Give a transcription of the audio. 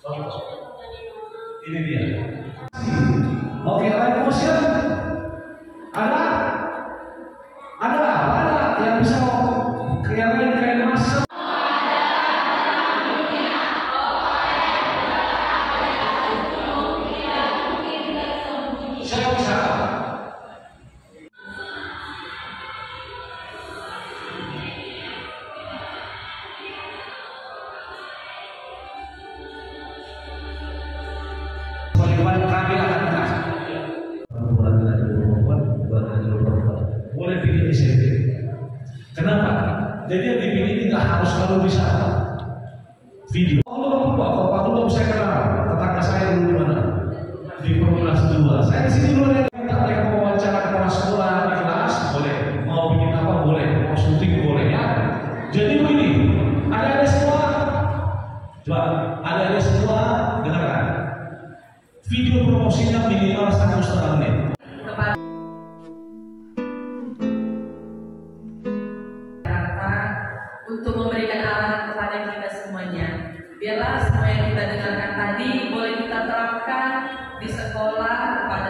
Contoh. Ini dia. Oke, lain motion. Ada yang bisa yang lain kayak masuk. Saya bisa. Bagaimana kami akan kasih? Boleh pilih SMP. Kenapa? Jadi yang dipilih ini nggak harus selalu bisa video. Kalau saya kenal tetangga saya dulu di mana? Di Perumnas 2. Saya di sini dulu ada yang mau wawancara kepala sekolah di kelas boleh, mau bikin apa boleh, mau syuting boleh ya. Jadi begini, ada semua, coba ada semua dengarkan. Video promosinya minimal 1,5 menit. Untuk memberikan arahan kepada kita semuanya, biarlah semua yang kita dengarkan tadi boleh kita terapkan di sekolah kepada